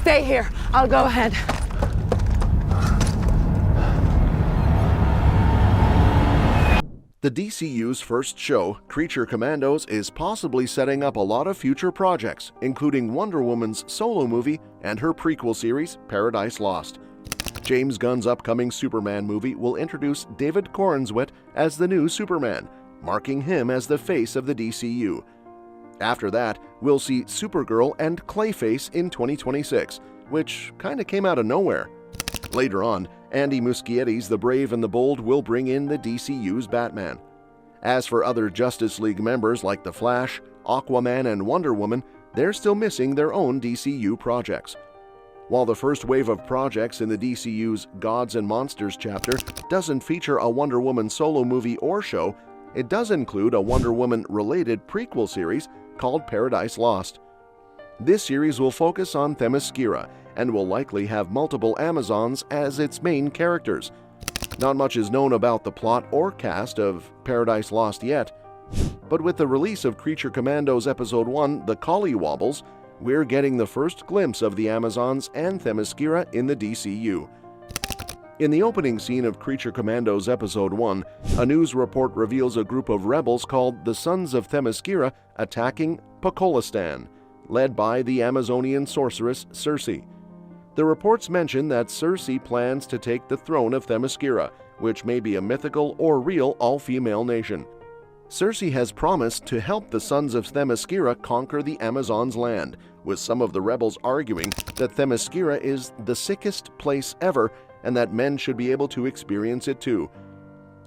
stay here. I'll go ahead. The DCU's first show, Creature Commandos, is possibly setting up a lot of future projects, including Wonder Woman's solo movie and her prequel series, Paradise Lost. James Gunn's upcoming Superman movie will introduce David Corenswet as the new Superman, marking him as the face of the DCU. After that, we'll see Supergirl and Clayface in 2026, which kinda came out of nowhere. Later on, Andy Muschietti's The Brave and the Bold will bring in the DCU's Batman. As for other Justice League members like The Flash, Aquaman, and Wonder Woman, they're still missing their own DCU projects. While the first wave of projects in the DCU's Gods and Monsters chapter doesn't feature a Wonder Woman solo movie or show, it does include a Wonder Woman-related prequel series called Paradise Lost. This series will focus on Themyscira and will likely have multiple Amazons as its main characters. Not much is known about the plot or cast of Paradise Lost yet, but with the release of Creature Commandos Episode 1, The Collywobbles, we're getting the first glimpse of the Amazons and Themyscira in the DCU. In the opening scene of Creature Commandos Episode 1, a news report reveals a group of rebels called the Sons of Themyscira attacking Pokolistan, led by the Amazonian sorceress Circe. The reports mention that Circe plans to take the throne of Themyscira, which may be a mythical or real all-female nation. Circe has promised to help the Sons of Themyscira conquer the Amazons' land, with some of the rebels arguing that Themyscira is the sickest place ever and that men should be able to experience it too.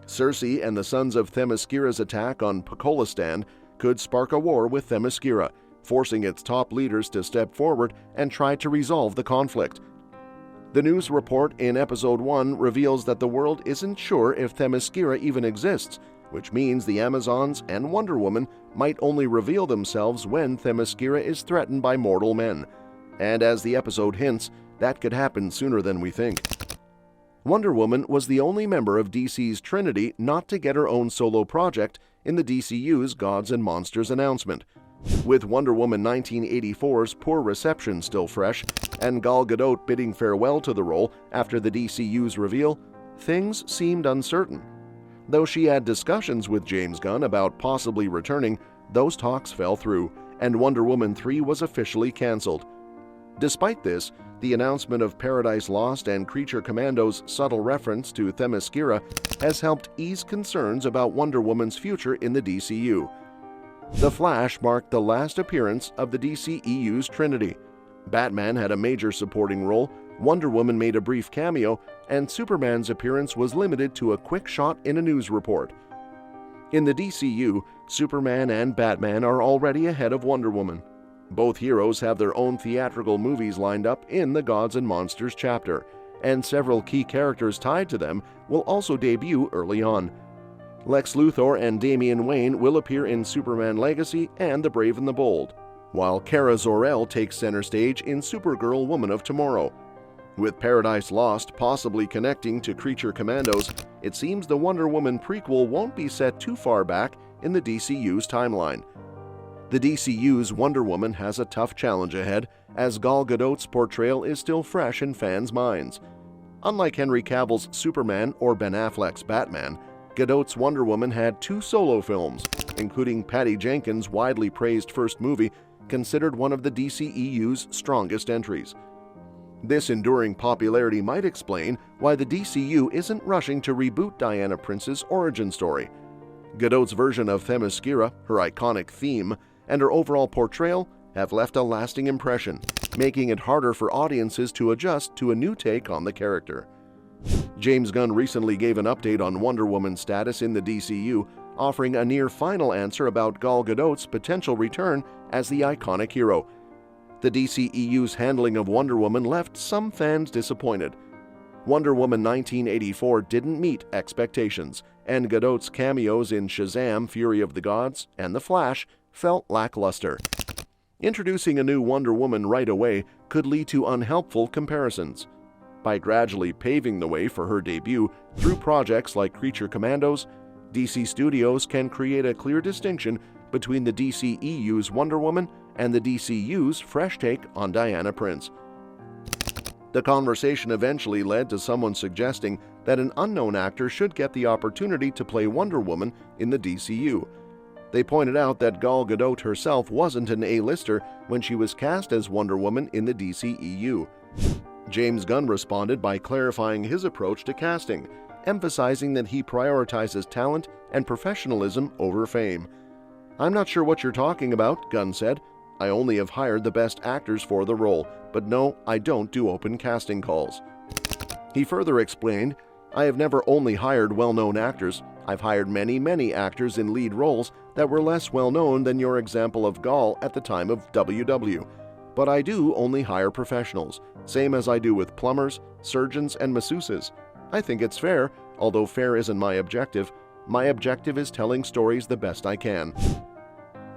Circe and the Sons of Themyscira's attack on Pokolistan could spark a war with Themyscira, forcing its top leaders to step forward and try to resolve the conflict. The news report in Episode 1 reveals that the world isn't sure if Themyscira even exists, which means the Amazons and Wonder Woman might only reveal themselves when Themyscira is threatened by mortal men. And as the episode hints, that could happen sooner than we think. Wonder Woman was the only member of DC's Trinity not to get her own solo project in the DCU's Gods and Monsters announcement. With Wonder Woman 1984's poor reception still fresh, and Gal Gadot bidding farewell to the role after the DCU's reveal, things seemed uncertain. Though she had discussions with James Gunn about possibly returning, those talks fell through, and Wonder Woman 3 was officially cancelled. Despite this, the announcement of Paradise Lost and Creature Commandos' subtle reference to Themyscira has helped ease concerns about Wonder Woman's future in the DCU. The Flash marked the last appearance of the DCEU's Trinity. Batman had a major supporting role, Wonder Woman made a brief cameo, and Superman's appearance was limited to a quick shot in a news report. In the DCU, Superman and Batman are already ahead of Wonder Woman. Both heroes have their own theatrical movies lined up in the Gods and Monsters chapter, and several key characters tied to them will also debut early on. Lex Luthor and Damian Wayne will appear in Superman Legacy and The Brave and the Bold, while Kara Zor-El takes center stage in Supergirl Woman of Tomorrow. With Paradise Lost possibly connecting to Creature Commandos, it seems the Wonder Woman prequel won't be set too far back in the DCU's timeline. The DCU's Wonder Woman has a tough challenge ahead, as Gal Gadot's portrayal is still fresh in fans' minds. Unlike Henry Cavill's Superman or Ben Affleck's Batman, Gadot's Wonder Woman had 2 solo films, including Patty Jenkins' widely praised first movie, considered one of the DCEU's strongest entries. This enduring popularity might explain why the DCU isn't rushing to reboot Diana Prince's origin story. Gadot's version of Themyscira, her iconic theme, and her overall portrayal have left a lasting impression, making it harder for audiences to adjust to a new take on the character. James Gunn recently gave an update on Wonder Woman's status in the DCU, offering a near-final answer about Gal Gadot's potential return as the iconic hero. The DCEU's handling of Wonder Woman left some fans disappointed. Wonder Woman 1984 didn't meet expectations, and Gadot's cameos in Shazam! Fury of the Gods and The Flash felt lackluster. Introducing a new Wonder Woman right away could lead to unhelpful comparisons. By gradually paving the way for her debut through projects like Creature Commandos, DC Studios can create a clear distinction between the DCEU's Wonder Woman and the DCU's fresh take on Diana Prince. The conversation eventually led to someone suggesting that an unknown actor should get the opportunity to play Wonder Woman in the DCU. They pointed out that Gal Gadot herself wasn't an A-lister when she was cast as Wonder Woman in the DCEU. James Gunn responded by clarifying his approach to casting, emphasizing that he prioritizes talent and professionalism over fame. "I'm not sure what you're talking about," Gunn said. "I only have hired the best actors for the role, but no, I don't do open casting calls." He further explained, "I have never only hired well-known actors. I've hired many actors in lead roles that were less well-known than your example of Gal at the time of WW. But I do only hire professionals, same as I do with plumbers, surgeons, and masseuses. I think it's fair, although fair isn't my objective. My objective is telling stories the best I can."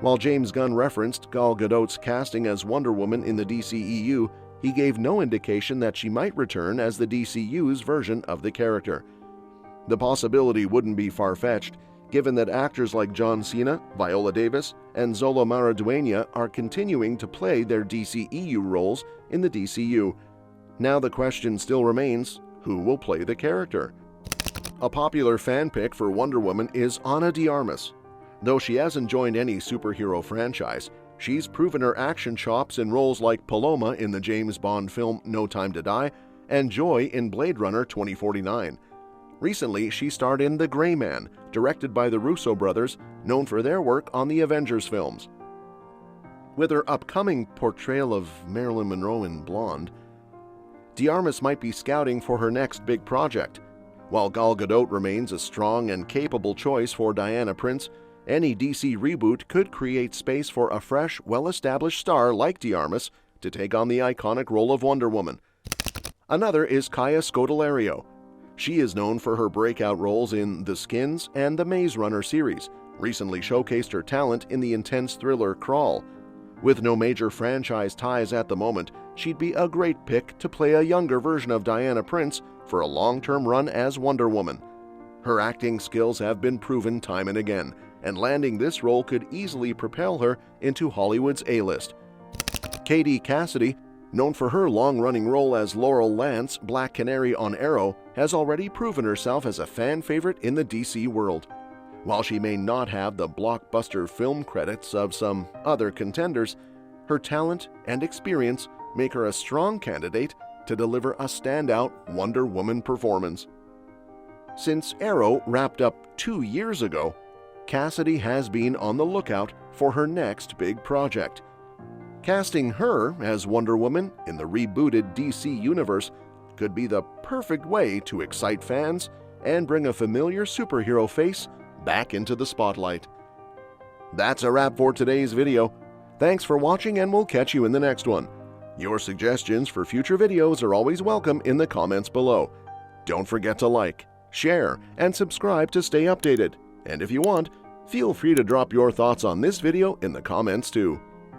While James Gunn referenced Gal Gadot's casting as Wonder Woman in the DCEU, he gave no indication that she might return as the DCU's version of the character. The possibility wouldn't be far-fetched, given that actors like John Cena, Viola Davis, and Zola Maraduena are continuing to play their DCEU roles in the DCU. Now the question still remains, who will play the character? A popular fan pick for Wonder Woman is Ana de Armas. Though she hasn't joined any superhero franchise, she's proven her action chops in roles like Paloma in the James Bond film No Time to Die and Joy in Blade Runner 2049. Recently, she starred in The Gray Man, directed by the Russo brothers, known for their work on the Avengers films. With her upcoming portrayal of Marilyn Monroe in Blonde, de Armas might be scouting for her next big project. While Gal Gadot remains a strong and capable choice for Diana Prince, any DC reboot could create space for a fresh, well-established star like de Armas to take on the iconic role of Wonder Woman. Another is Kaya Scodelario. She is known for her breakout roles in The Skins and the Maze Runner series, recently showcased her talent in the intense thriller Crawl. With no major franchise ties at the moment, she'd be a great pick to play a younger version of Diana Prince for a long-term run as Wonder Woman. Her acting skills have been proven time and again, and landing this role could easily propel her into Hollywood's A-list. Katie Cassidy, known for her long-running role as Laurel Lance, Black Canary on Arrow, has already proven herself as a fan favorite in the DC world. While she may not have the blockbuster film credits of some other contenders, her talent and experience make her a strong candidate to deliver a standout Wonder Woman performance. Since Arrow wrapped up 2 years ago, Cassidy has been on the lookout for her next big project. Casting her as Wonder Woman in the rebooted DC universe could be the perfect way to excite fans and bring a familiar superhero face back into the spotlight. That's a wrap for today's video. Thanks for watching, and we'll catch you in the next one. Your suggestions for future videos are always welcome in the comments below. Don't forget to like, share, and subscribe to stay updated. And if you want, feel free to drop your thoughts on this video in the comments too.